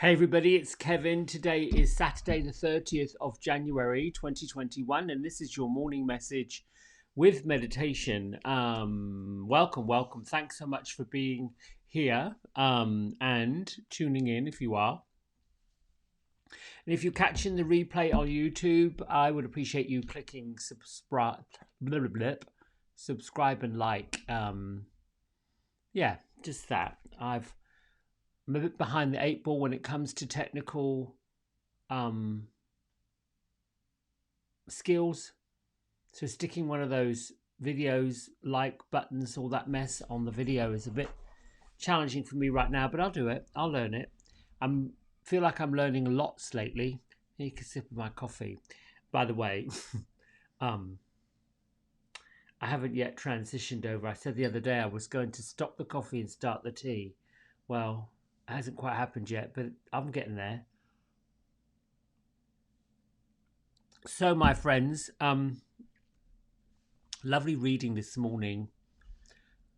Hey everybody, it's Kevin. Today is Saturday, the 30th of January 2021, and this is your morning message with meditation. Welcome. Thanks so much for being here and tuning in if you are. And if you're catching the replay on YouTube, I would appreciate you clicking subscribe and like. Yeah, just that. I'm a bit behind the eight ball when it comes to technical skills. So sticking one of those videos, like buttons, all that mess on the video is a bit challenging for me right now, but I'll do it. I'll learn it. I feel like I'm learning lots lately. Take a sip of my coffee. By the way, I haven't yet transitioned over. I said the other day I was going to stop the coffee and start the tea. Well, it hasn't quite happened yet, but I'm getting there. So, my friends, lovely reading this morning.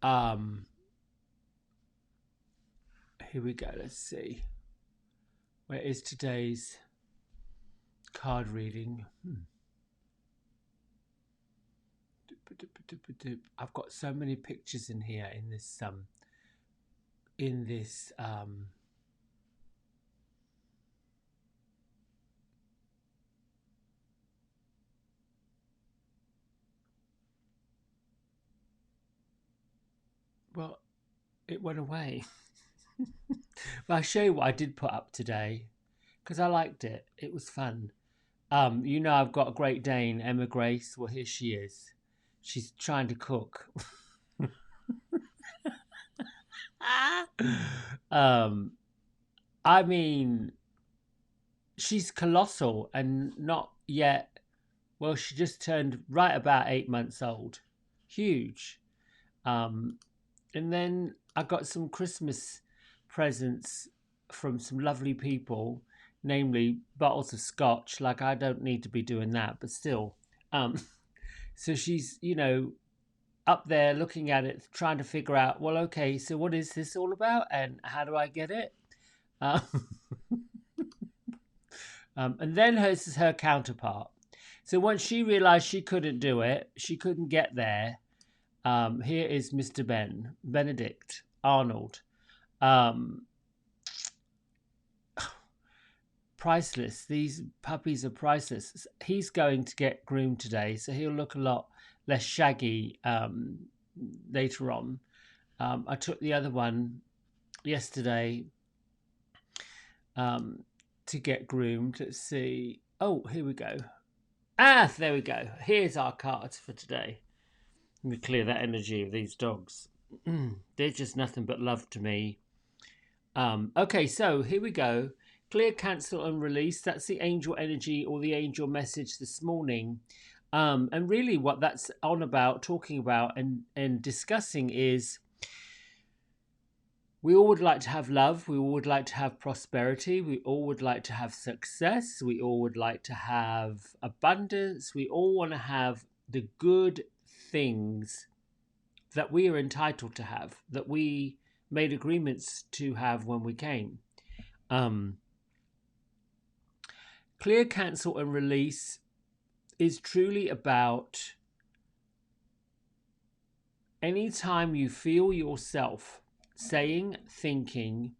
Here we go. Let's see. Where is today's card reading? I've got so many pictures in here in this well, it went away. But I'll show you what I did put up today because I liked it. It was fun. I've got a Great Dane, Emma Grace. Well, here she is. She's trying to cook. I mean, she's colossal and not yet. Well, she just turned right about 8 months old. Huge. And then I got some Christmas presents from some lovely people, namely bottles of scotch. Like, I don't need to be doing that, but still. So she's, up there looking at it, trying to figure out, well, okay, so what is this all about and how do I get it? And then hers is her counterpart. So once she realized she couldn't do it, she couldn't get there, here is Mr. Benedict Arnold. Priceless. These puppies are priceless. He's going to get groomed today, so he'll look a lot less shaggy later on. I took the other one yesterday to get groomed. Let's see. Oh, here we go. There we go. Here's our cards for today. Let me clear that energy of these dogs. They're just nothing but love to me. Okay, so here we go. Clear, cancel, and release. That's the angel energy or the angel message this morning. And really what that's on about, talking about and discussing is we all would like to have love. We all would like to have prosperity. We all would like to have success. We all would like to have abundance. We all want to have the good things that we are entitled to have, that we made agreements to have when we came. Clear, cancel, and release is truly about anytime you feel yourself saying, thinking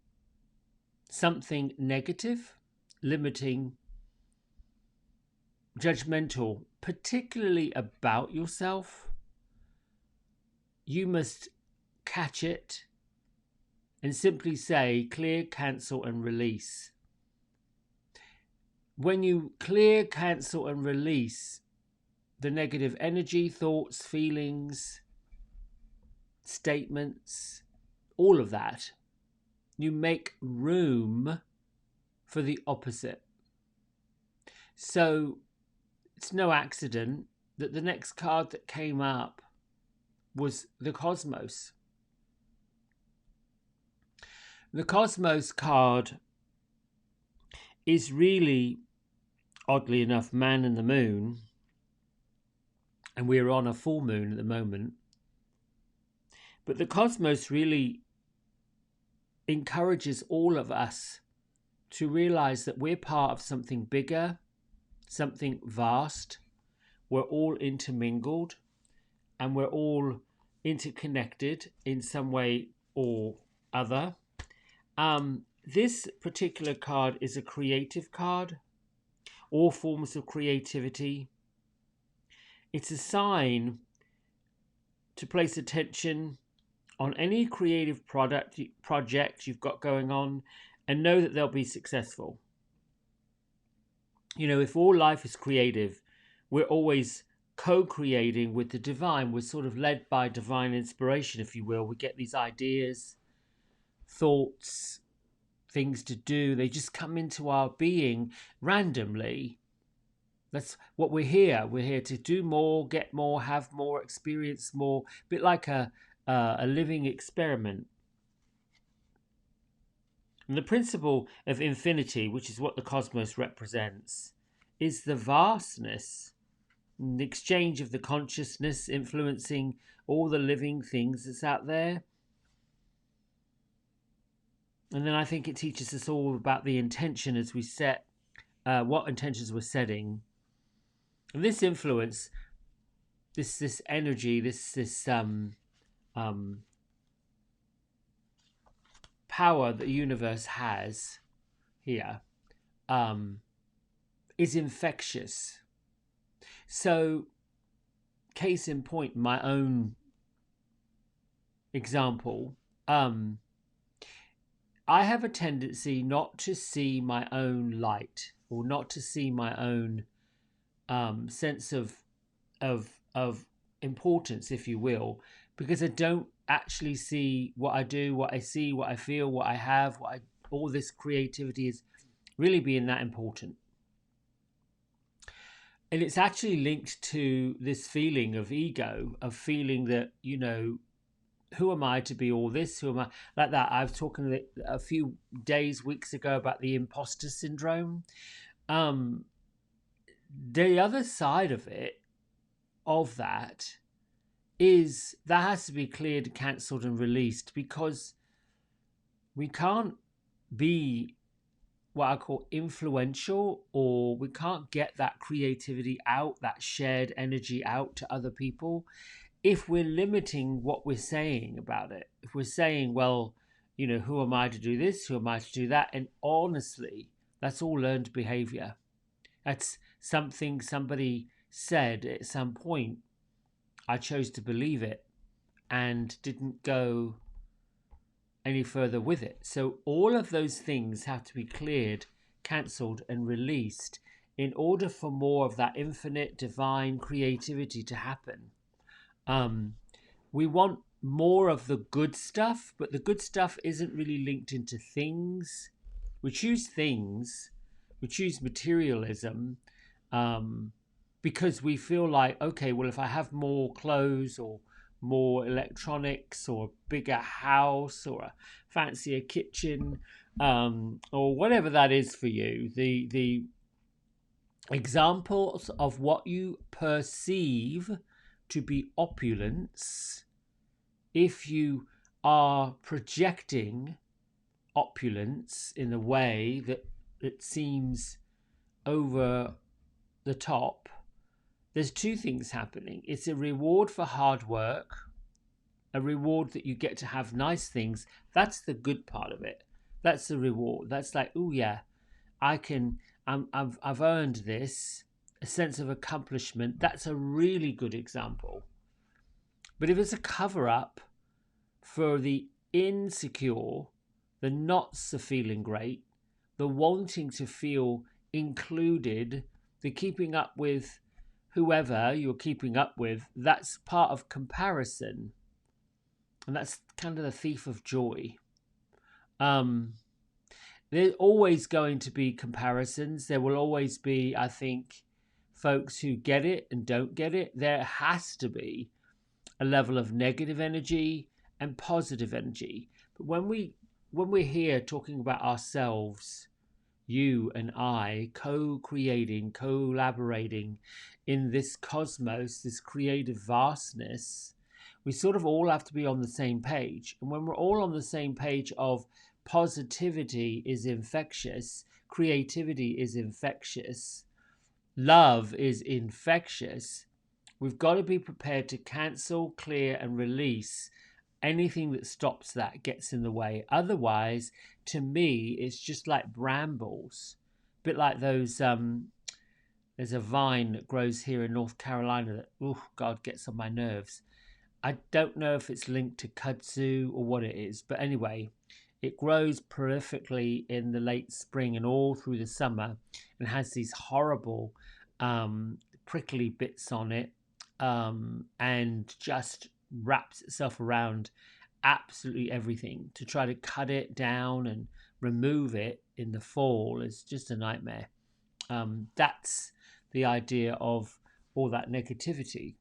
something negative, limiting, judgmental, particularly about yourself, you must catch it and simply say, clear, cancel, and release. When you clear, cancel, and release the negative energy, thoughts, feelings, statements, all of that, you make room for the opposite. So it's no accident that the next card that came up was the Cosmos. The Cosmos card is really, oddly enough, man and the moon, and we're on a full moon at the moment. But the Cosmos really encourages all of us to realize that we're part of something bigger, something vast. We're all intermingled and we're all interconnected in some way or other. This particular card is a creative card, all forms of creativity. It's a sign to place attention on any creative project you've got going on and know that they'll be successful. You know, if all life is creative, we're always co-creating with the divine. We're sort of led by divine inspiration, if you will. We get these ideas, thoughts, things to do. They just come into our being randomly. That's what we're here. We're here to do more, get more, have more, experience more. A bit like a living experiment. And the principle of infinity, which is what the cosmos represents, is the vastness, the exchange of the consciousness influencing all the living things that's out there. And then I think it teaches us all about the intention as we set, what intentions we're setting. And this influence, this energy, this power that the universe has here, is infectious. So, case in point, my own example, I have a tendency not to see my own light, or not to see my own sense of importance, if you will, because I don't actually see what I do, what I see, what I feel, what I have, all this creativity is really being that important. And it's actually linked to this feeling of ego, of feeling that, you know, who am I to be all this? Who am I? Like that. I was talking a few weeks ago about the imposter syndrome. The other side of it, of that, is that has to be cleared, cancelled, and released, because we can't be what I call influential, or we can't get that creativity out, that shared energy out to other people, if we're limiting what we're saying about it. If we're saying, well, you know, who am I to do this? Who am I to do that? And honestly, that's all learned behavior. That's something somebody said at some point. I chose to believe it and didn't go any further with it. So all of those things have to be cleared, cancelled, and released in order for more of that infinite divine creativity to happen. We want more of the good stuff, but the good stuff isn't really linked into things. We choose things, we choose materialism, because we feel like, okay, well, if I have more clothes or more electronics or a bigger house or a fancier kitchen, or whatever that is for you, the examples of what you perceive to be opulence, if you are projecting opulence in a way that it seems over the top, there's two things happening. It's a reward for hard work, a reward that you get to have nice things. That's the good part of it. That's the reward. That's like, oh yeah, I've earned this, a sense of accomplishment. That's a really good example. But if it's a cover-up for the insecure, the not so feeling great, the wanting to feel included, the keeping up with whoever you're keeping up with, that's part of comparison. And that's kind of the thief of joy. There's always going to be comparisons. There will always be, I think, folks who get it and don't get it. There has to be a level of negative energy and positive energy. But when we're here talking about ourselves, you and I, co-creating, collaborating in this cosmos, this creative vastness, we sort of all have to be on the same page. And when we're all on the same page of positivity is infectious, creativity is infectious, love is infectious, we've got to be prepared to cancel, clear, and release anything that stops that, gets in the way. Otherwise, to me, it's just like brambles, a bit like those. There's a vine that grows here in North Carolina that, oh God, gets on my nerves. I don't know if it's linked to kudzu or what it is, but anyway, it grows prolifically in the late spring and all through the summer, and has these horrible prickly bits on it, and just wraps itself around absolutely everything. To try to cut it down and remove it in the fall is just a nightmare. That's the idea of all that negativity.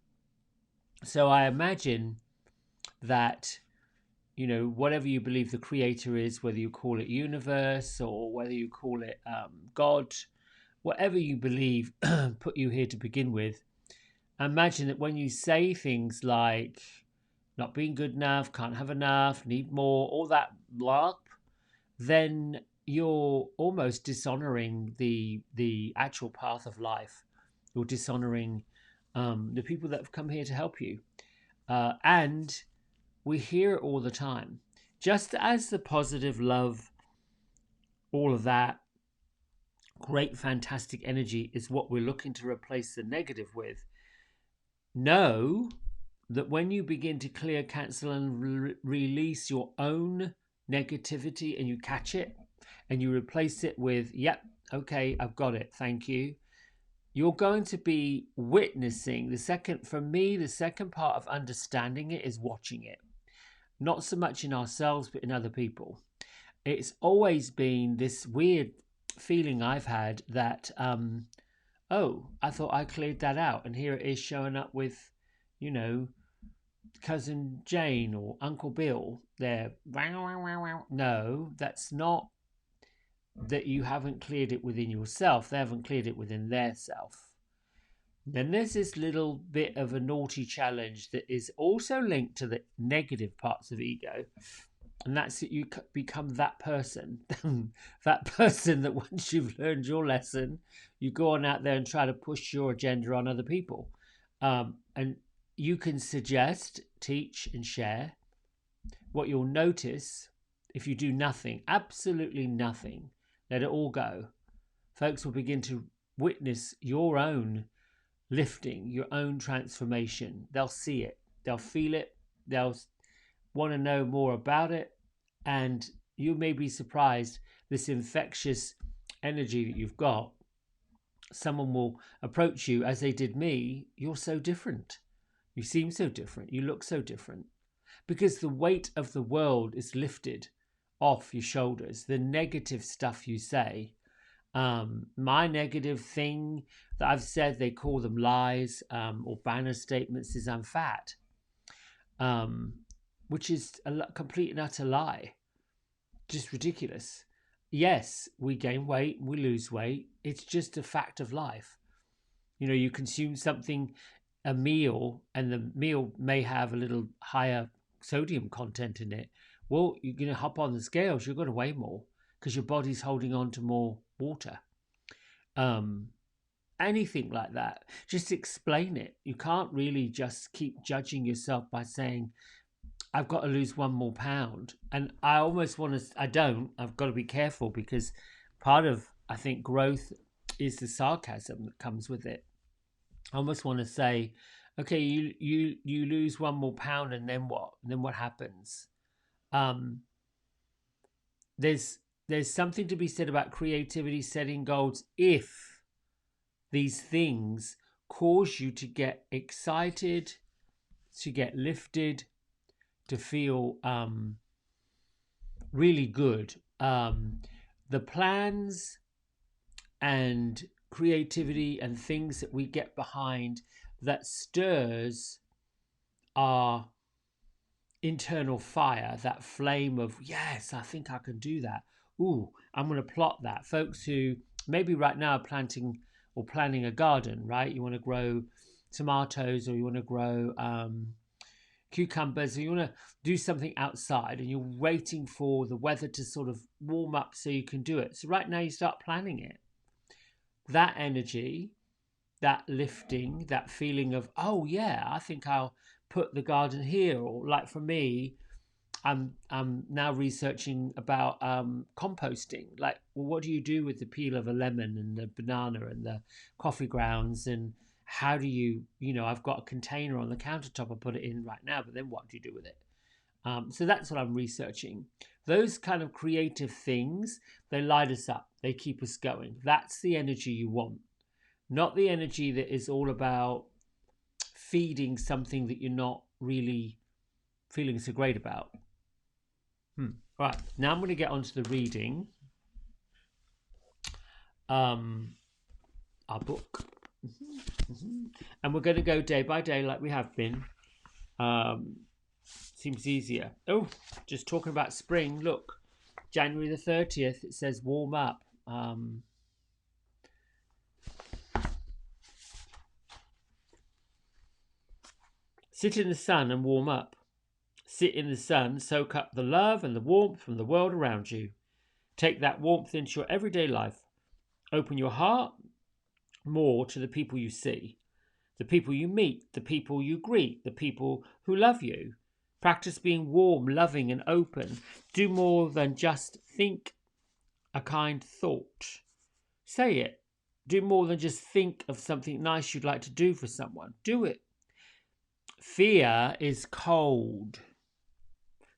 So I imagine that, you know, whatever you believe the creator is, whether you call it universe or whether you call it God, whatever you believe put you here to begin with, imagine that when you say things like not being good enough, can't have enough, need more, all that blah, then you're almost dishonoring the actual path of life. You're dishonoring the people that have come here to help you. And we hear it all the time. Just as the positive love, all of that great, fantastic energy is what we're looking to replace the negative with, know that when you begin to clear, cancel, and release your own negativity and you catch it and you replace it with, yep, okay, I've got it, thank you, you're going to be witnessing the second, for me, the second part of understanding it is watching it. Not so much in ourselves, but in other people. It's always been this weird feeling I've had that, oh, I thought I cleared that out, and here it is showing up with, you know, cousin Jane or Uncle Bill there. No, that's not that you haven't cleared it within yourself. They haven't cleared it within their self. Then there's this little bit of a naughty challenge that is also linked to the negative parts of ego. And that's that you become that person, that person that once you've learned your lesson, you go on out there and try to push your agenda on other people. And you can suggest, teach, and share. What you'll notice if you do nothing, absolutely nothing, let it all go, folks will begin to witness your own lifting, your own transformation. They'll see it, they'll feel it, they'll want to know more about it, and you may be surprised, this infectious energy that you've got, someone will approach you as they did me. You're so different, you seem so different, you look so different, because the weight of the world is lifted off your shoulders. The negative stuff you say, my negative thing that I've said, they call them lies, or banner statements, is I'm fat, which is a complete and utter lie. Just ridiculous. Yes, we gain weight, we lose weight. It's just a fact of life. You know, you consume something, a meal, and the meal may have a little higher sodium content in it. Well, you're going to hop on the scales, you're going to weigh more because your body's holding on to more water. Anything like that, just explain it. You can't really just keep judging yourself by saying, I've got to lose 1 more pound. And I almost want to, I've got to be careful, because part of, I think, growth is the sarcasm that comes with it. I almost want to say, okay, you lose 1 more pound, and then what? And then what happens? There's something to be said about creativity, setting goals, if these things cause you to get excited, to get lifted, to feel really good. The plans and creativity and things that we get behind that stirs our internal fire, that flame of, yes, I think I can do that. Ooh, I'm going to plot that. Folks who maybe right now are planting or planning a garden, right? You want to grow tomatoes, or you want to grow cucumbers, and you want to do something outside and you're waiting for the weather to sort of warm up so you can do it. So right now you start planning it. That energy, that lifting, that feeling of, oh yeah, I think I'll put the garden here. Or like for me, I'm now researching about composting. Like, well, what do you do with the peel of a lemon and the banana and the coffee grounds, and how do you, I've got a container on the countertop. I put it in right now, but then what do you do with it? So that's what I'm researching. Those kind of creative things, they light us up. They keep us going. That's the energy you want, not the energy that is all about feeding something that you're not really feeling so great about. Right, now I'm going to get onto the reading. Our book. And we're going to go day by day like we have been. Seems easier. Oh, just talking about spring. Look, January the 30th, it says warm up. Sit in the sun and warm up. Sit in the sun, soak up the love and the warmth from the world around you. Take that warmth into your everyday life. Open your heart more to the people you see, the people you meet, the people you greet, the people who love you. Practice being warm, loving, and open. Do more than just think a kind thought. Say it. Do more than just think of something nice you'd like to do for someone. Do it. Fear is cold.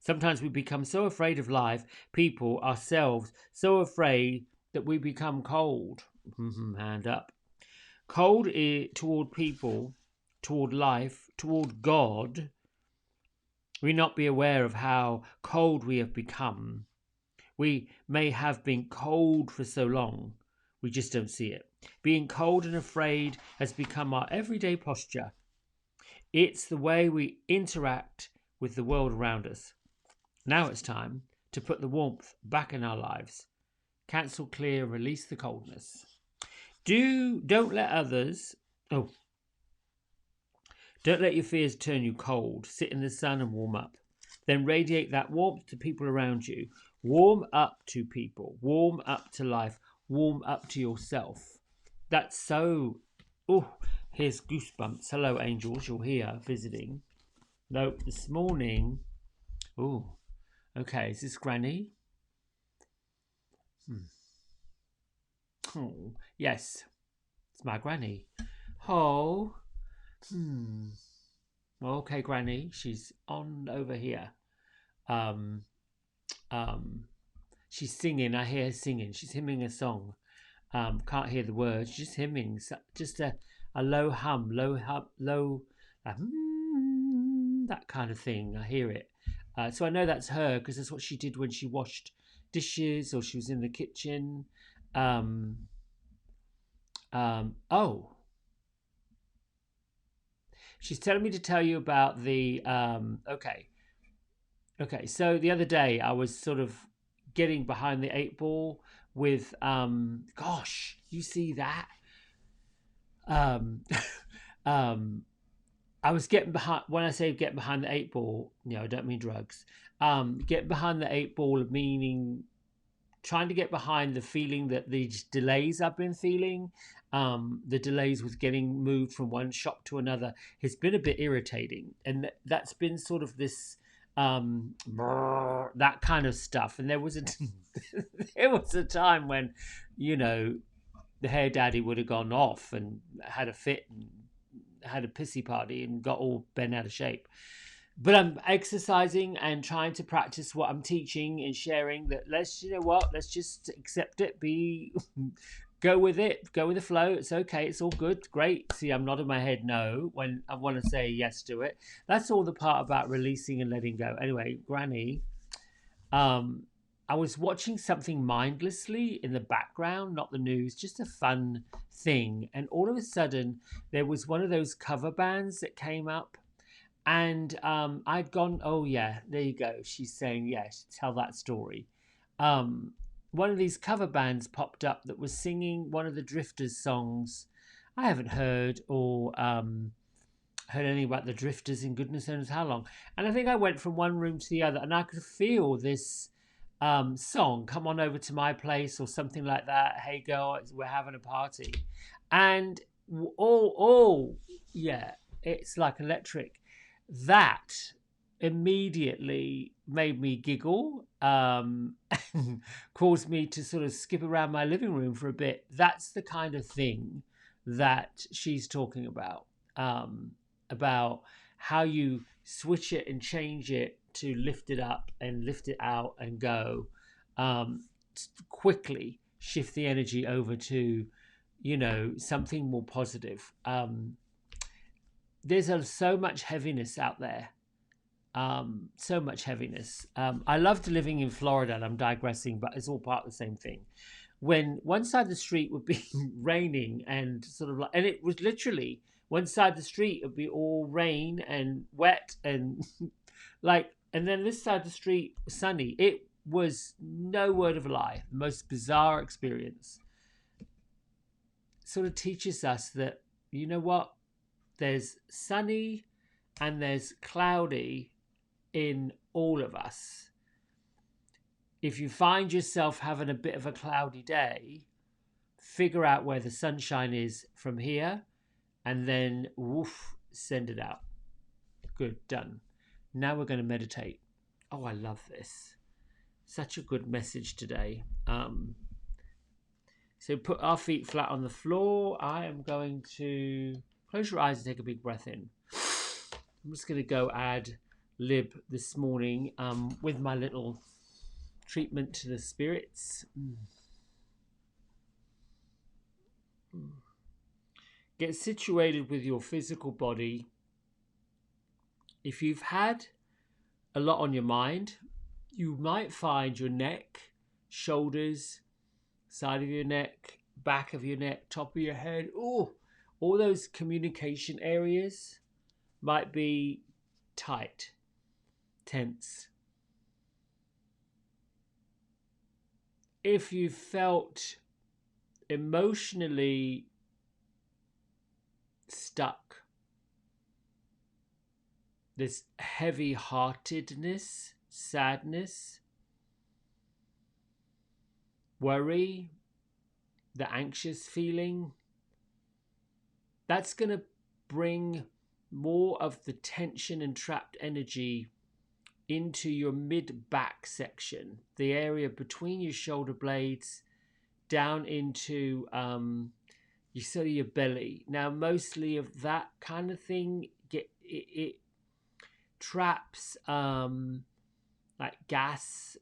Sometimes we become so afraid of life, people, ourselves, so afraid that we become cold. Hand up. Cold toward people, toward life, toward God. We not be aware of how cold we have become. We may have been cold for so long, we just don't see it. Being cold and afraid has become our everyday posture. It's the way we interact with the world around us. Now it's time to put the warmth back in our lives. Cancel, clear, release the coldness. Don't let your fears turn you cold. Sit in the sun and warm up. Then radiate that warmth to people around you. Warm up to people. Warm up to life. Warm up to yourself. That's so... Oh, here's goosebumps. Hello, angels. You're here visiting. No, this morning... Oh, okay. Is this Granny? Oh, yes. It's my Granny. Oh. Okay, Granny. She's on over here. Um, she's singing. I hear her singing. She's hymning a song. Can't hear the words. She's just hymning. Just a low hum, that kind of thing. I hear it. So I know that's her because that's what she did when she washed dishes or she was in the kitchen. Oh, she's telling me to tell you about the. Okay. So the other day I was sort of getting behind the eight ball with. Gosh, you see that? Um, um, I was getting behind. When I say get behind the eight ball, I don't mean drugs. Get behind the eight ball, meaning trying to get behind the feeling that these delays I've been feeling, the delays with getting moved from one shop to another, has been a bit irritating, and that's been sort of this that kind of stuff. And there was a there was a time when, the hair daddy would have gone off and had a fit and had a pissy party and got all bent out of shape. But I'm exercising and trying to practice what I'm teaching and sharing. That let's just accept it. Go with it. Go with the flow. It's okay. It's all good. Great. See, I'm nodding my head no when I want to say yes to it. That's all the part about releasing and letting go. Anyway, Granny, I was watching something mindlessly in the background, not the news, just a fun thing. And all of a sudden, there was one of those cover bands that came up. And I'd gone, oh, yeah, there you go. She's saying, yes, tell that story. One of these cover bands popped up that was singing one of the Drifters songs I haven't heard, or heard anything about the drifters in goodness knows how long. And I think I went from one room to the other, and I could feel this song, "Come on over to my place" or something like that. "Hey girl, we're having a party," and yeah, it's like electric. That immediately made me giggle, and caused me to sort of skip around my living room for a bit. That's the kind of thing that she's talking um, about how you switch it and change it to lift it up and lift it out and go, um, quickly shift the energy over to, something more positive. There's so much heaviness out there. So much heaviness. I loved living in Florida, and I'm digressing, but it's all part of the same thing. When one side of the street would be raining and sort of like, and it was literally one side of the street would be all rain and wet and like, and then this side of the street sunny. It was no word of a lie, the most bizarre experience. Sort of teaches us that, you know what, there's sunny and there's cloudy in all of us. If you find yourself having a bit of a cloudy day, figure out where the sunshine is from here, and then woof, send it out. Good, done. Now we're going to meditate. Oh, I love this. Such a good message today. So put our feet flat on the floor. I am going to close your eyes and take a big breath in. I'm just going to go ad lib this morning with my little treatment to the spirits. Get situated with your physical body. If you've had a lot on your mind, you might find your neck, shoulders, side of your neck, back of your neck, top of your head, all those communication areas might be tight, tense. If you felt emotionally stuck, this heavy-heartedness, sadness, worry, the anxious feeling, that's going to bring more of the tension and trapped energy into your mid-back section, the area between your shoulder blades, down into your belly. Now, mostly of that kind of thing, it traps like gas.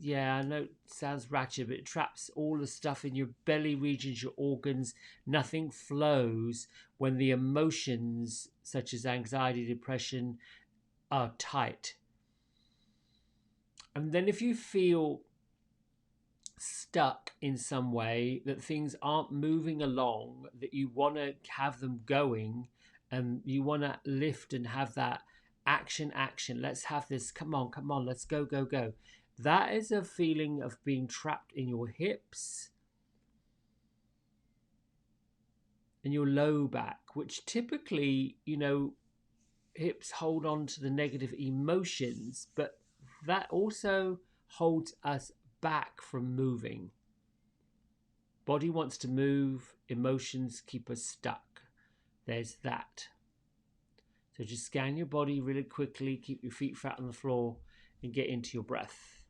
Yeah, I know it sounds ratchet, but it traps all the stuff in your belly regions, your organs. Nothing flows when the emotions, such as anxiety, depression, are tight. And then if you feel stuck in some way, that things aren't moving along, that you want to have them going, and you want to lift and have that action, let's have this, come on, let's go, that is a feeling of being trapped in your hips and your low back, which typically, hips hold on to the negative emotions, but that also holds us back from moving. Body wants to move, emotions keep us stuck. There's that. So just scan your body really quickly, keep your feet flat on the floor, and get into your breath.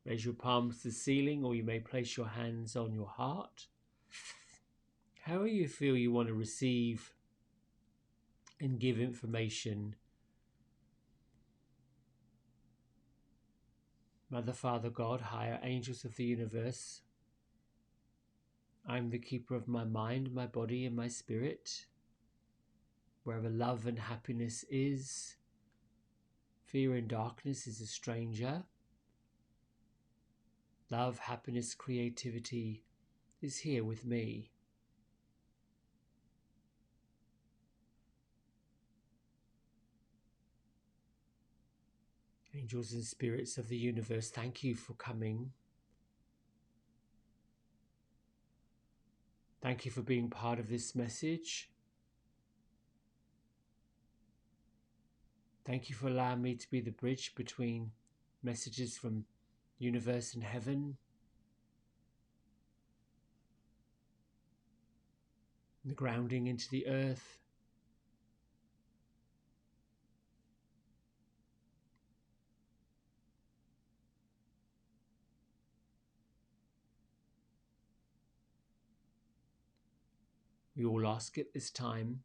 Raise your palms to the ceiling, or you may place your hands on your heart. However you feel you want to receive and give information. Mother, Father, God, higher angels of the universe, I'm the keeper of my mind, my body, and my spirit. Wherever love and happiness is, Fear and darkness is a stranger. Love, happiness, creativity is here with me. Angels and spirits of the universe, thank you for coming. Thank you for being part of this message. Thank you for allowing me to be the bridge between messages from universe and heaven. The grounding into the earth. We all ask at this time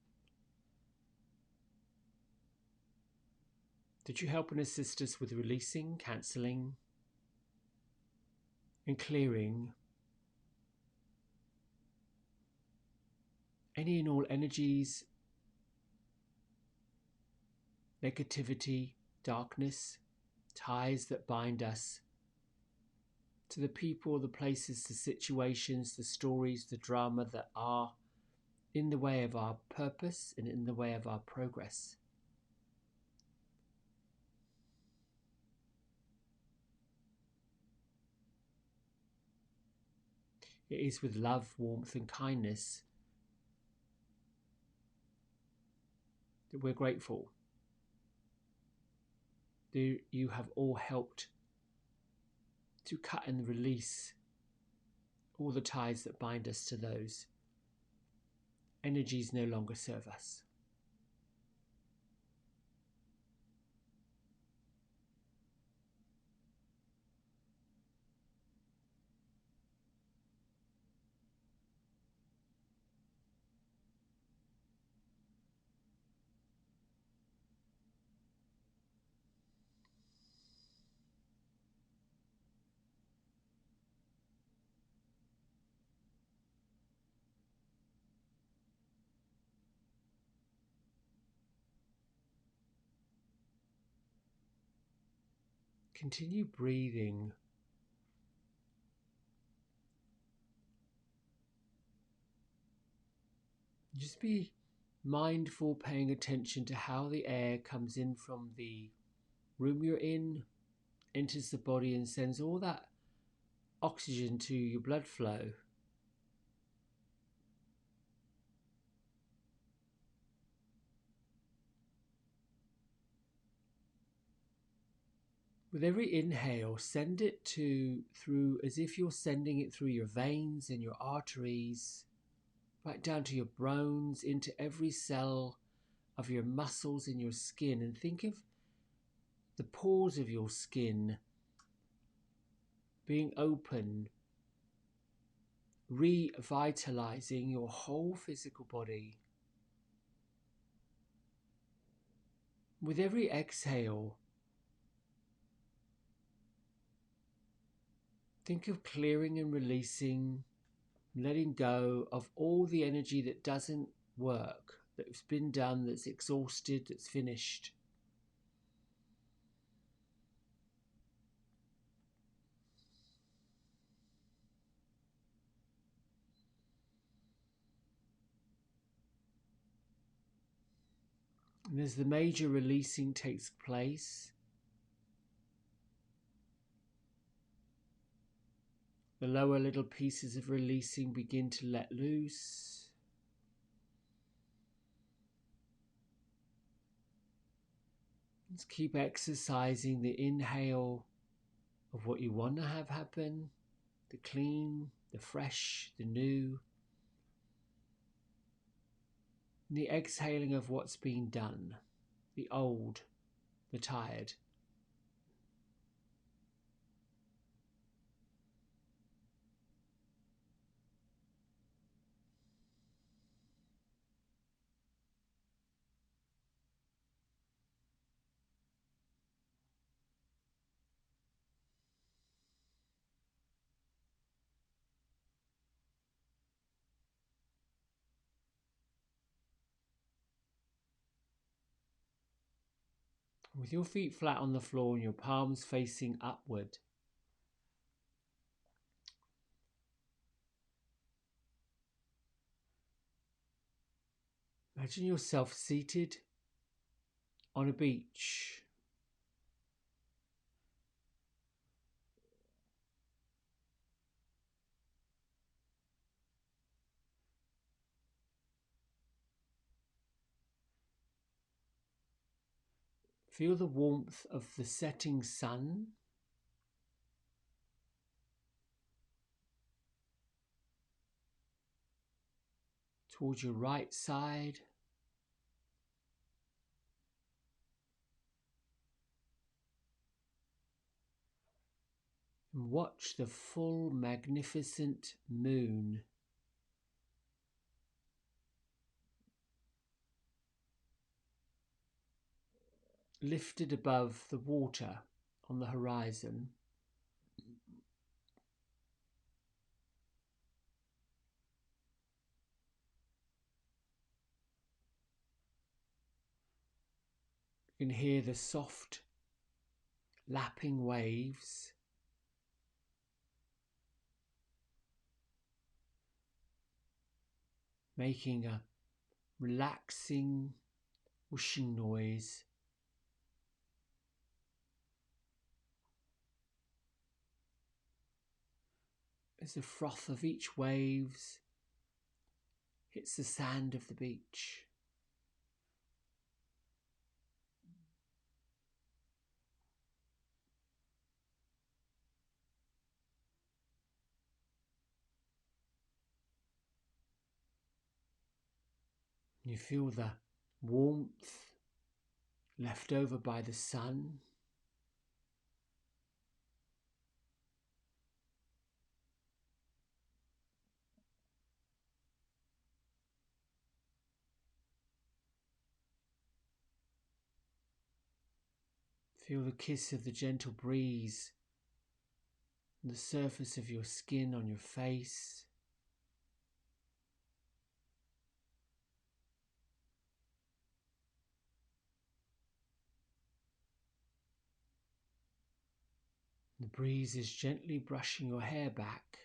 that you help and assist us with releasing, cancelling, and clearing any and all energies, negativity, darkness, ties that bind us to the people, the places, the situations, the stories, the drama that are in the way of our purpose and in the way of our progress. It is with love, warmth, and kindness that we're grateful that you have all helped to cut and release all the ties that bind us to those energies no longer serve us. Continue breathing. Just be mindful, paying attention to how the air comes in from the room you're in, enters the body and sends all that oxygen to your blood flow. With every inhale, send it through as if you're sending it through your veins and your arteries, right down to your bones, into every cell of your muscles in your skin. And think of the pores of your skin being open, revitalizing your whole physical body. With every exhale, think of clearing and releasing, letting go of all the energy that doesn't work, that's been done, that's exhausted, that's finished. And as the major releasing takes place, the lower little pieces of releasing begin to let loose. Just keep exercising the inhale of what you want to have happen, the clean, the fresh, the new, and the exhaling of what's been done, the old, the tired. With your feet flat on the floor and your palms facing upward, imagine yourself seated on a beach. Feel the warmth of the setting sun towards your right side. And watch the full magnificent moon lifted above the water on the horizon. You can hear the soft lapping waves making a relaxing whooshing noise. As the froth of each waves hits the sand of the beach. You feel the warmth left over by the sun. Feel the kiss of the gentle breeze on the surface of your skin, on your face. The breeze is gently brushing your hair back.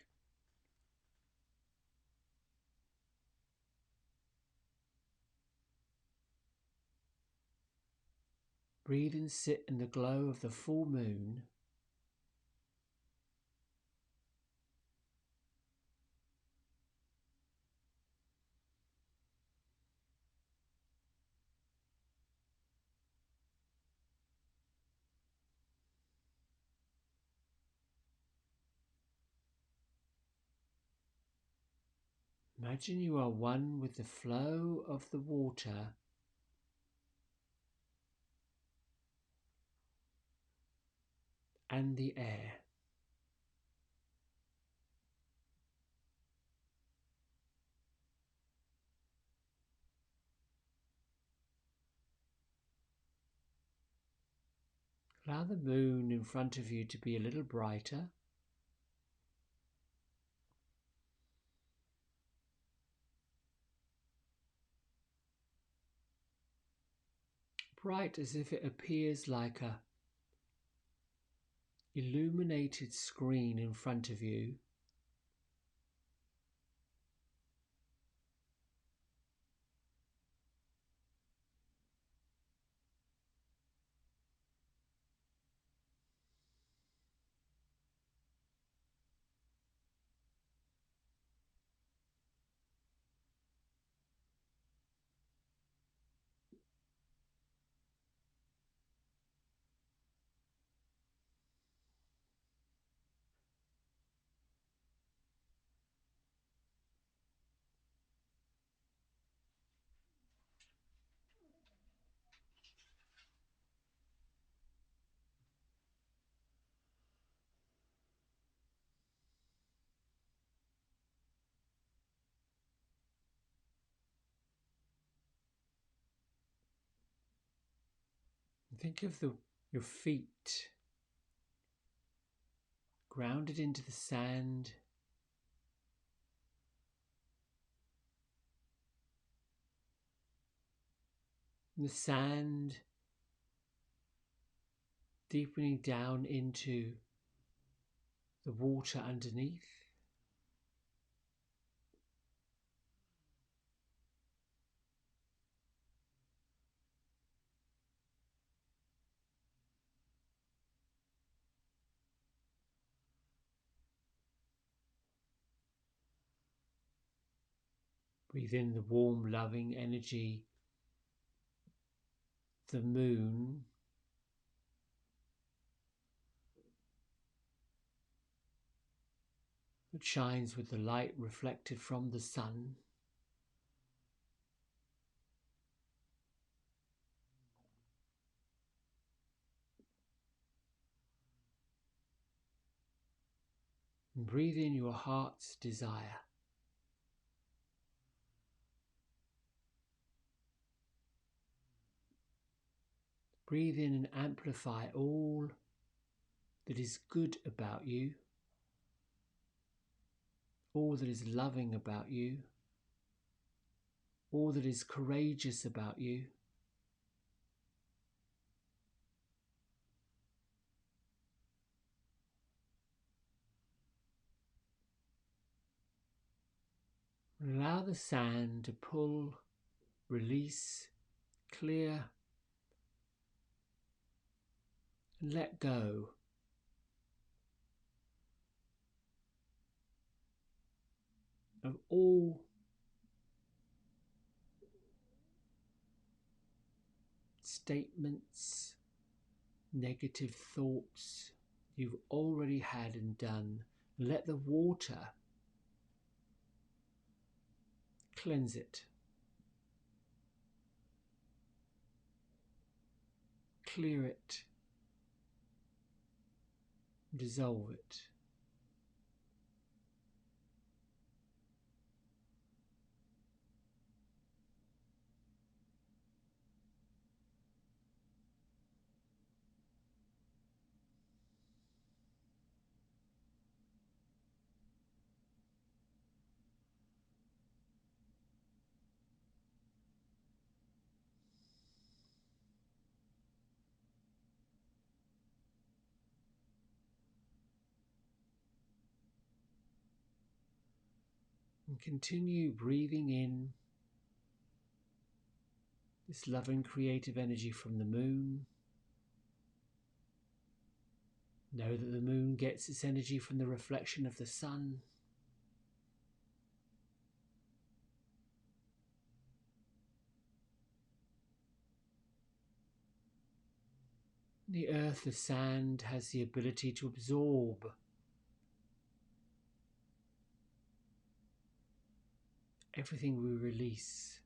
Breathe and sit in the glow of the full moon. Imagine you are one with the flow of the water and the air. Allow the moon in front of you to be a little brighter. Bright as if it appears like a illuminated screen in front of you. Think of your feet grounded into the sand. The sand deepening down into the water underneath. Breathe in the warm, loving energy, the moon, that shines with the light reflected from the sun. And breathe in your heart's desire. Breathe in and amplify all that is good about you, all that is loving about you, all that is courageous about you. Allow the sand to pull, release, clear, and let go. Of all statements, negative thoughts you've already had and done. Let the water cleanse it, clear it, dissolve it. And continue breathing in this loving creative energy from the moon. Know that the moon gets its energy from the reflection of the sun. The earth, the sand, has the ability to absorb everything we release.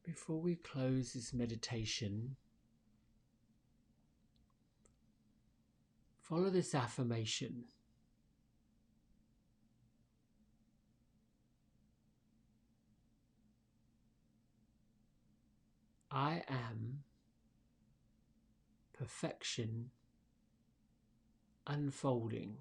Before we close this meditation, follow this affirmation. I am perfection unfolding.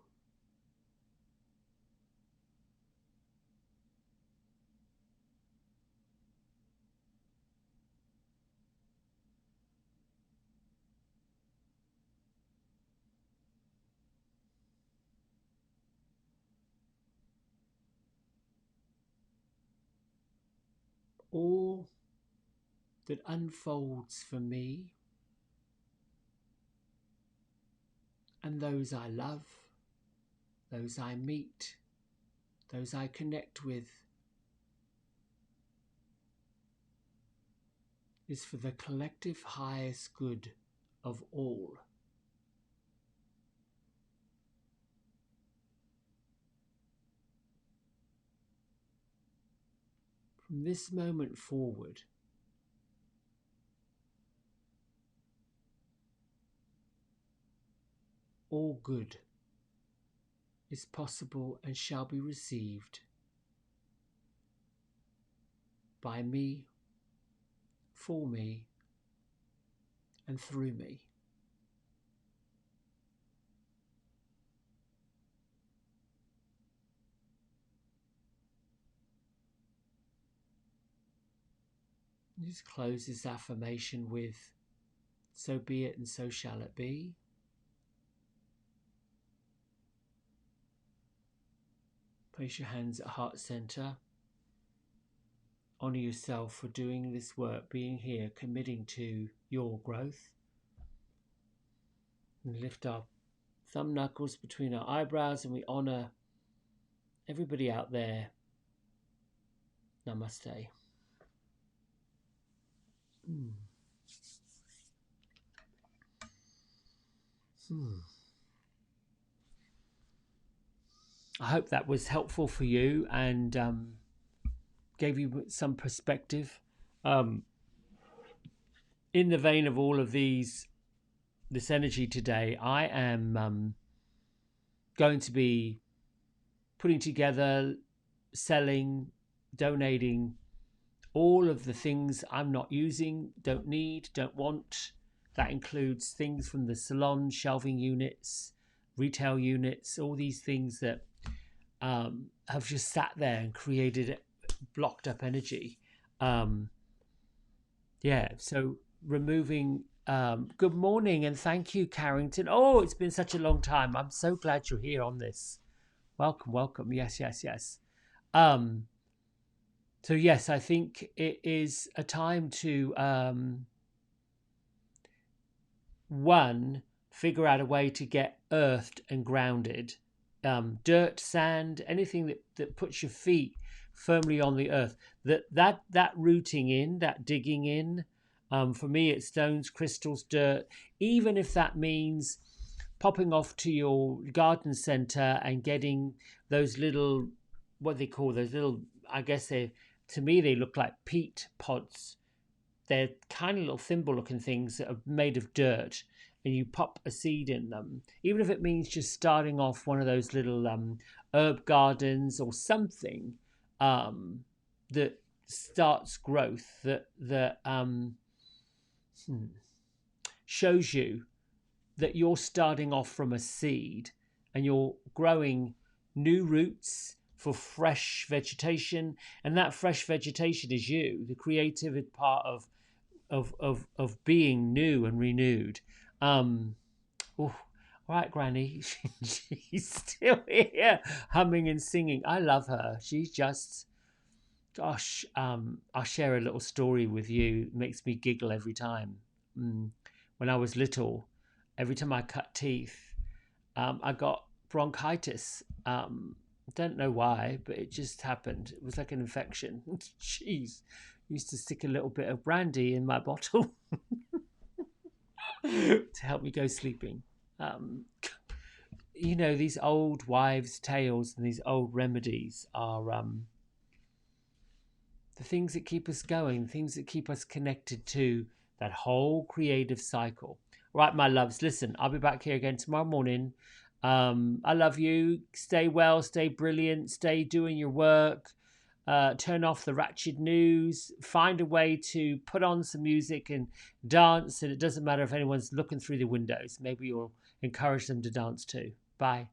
All that unfolds for me and those I love, those I meet, those I connect with, is for the collective highest good of all. From this moment forward, all good is possible and shall be received by me, for me, and through me. Just close this affirmation with, so be it and so shall it be. Place your hands at heart center. Honor yourself for doing this work, being here, committing to your growth. And lift our thumb knuckles between our eyebrows and we honor everybody out there. Namaste. I hope that was helpful for you and gave you some perspective. In the vein of all of this energy today, I am going to be putting together, selling, donating all of the things I'm not using, don't need, don't want. That includes things from the salon, shelving units, retail units, all these things that have just sat there and created blocked up energy. So removing. Good morning and thank you, Carrington. Oh, it's been such a long time. I'm so glad you're here on this. Welcome. Yes. So yes, I think it is a time to one, figure out a way to get earthed and grounded. Dirt, sand, anything that puts your feet firmly on the earth. That rooting in, that digging in. For me, it's stones, crystals, dirt. Even if that means popping off to your garden center and getting those little, what they call those little, I guess to me they look like peat pods. They're kind of little thimble-looking things that are made of dirt, and you pop a seed in them. Even if it means just starting off one of those little herb gardens or something that starts growth, that shows you that you're starting off from a seed and you're growing new roots for fresh vegetation, and that fresh vegetation is you, the creative part of being new and renewed. All right, Granny, she's still here humming and singing. I love her. She's just, gosh, I'll share a little story with you. It makes me giggle every time. When I was little, every time I cut teeth, I got bronchitis. Don't know why, but it just happened. It was like an infection. Jeez, used to stick a little bit of brandy in my bottle to help me go sleeping. These old wives' tales and these old remedies are the things that keep us going, things that keep us connected to that whole creative cycle. Right, my loves, listen, I'll be back here again tomorrow morning. I love you. Stay well, stay brilliant, stay doing your work. Turn off the ratchet news. Find a way to put on some music and dance. And it doesn't matter if anyone's looking through the windows. Maybe you'll encourage them to dance too. Bye.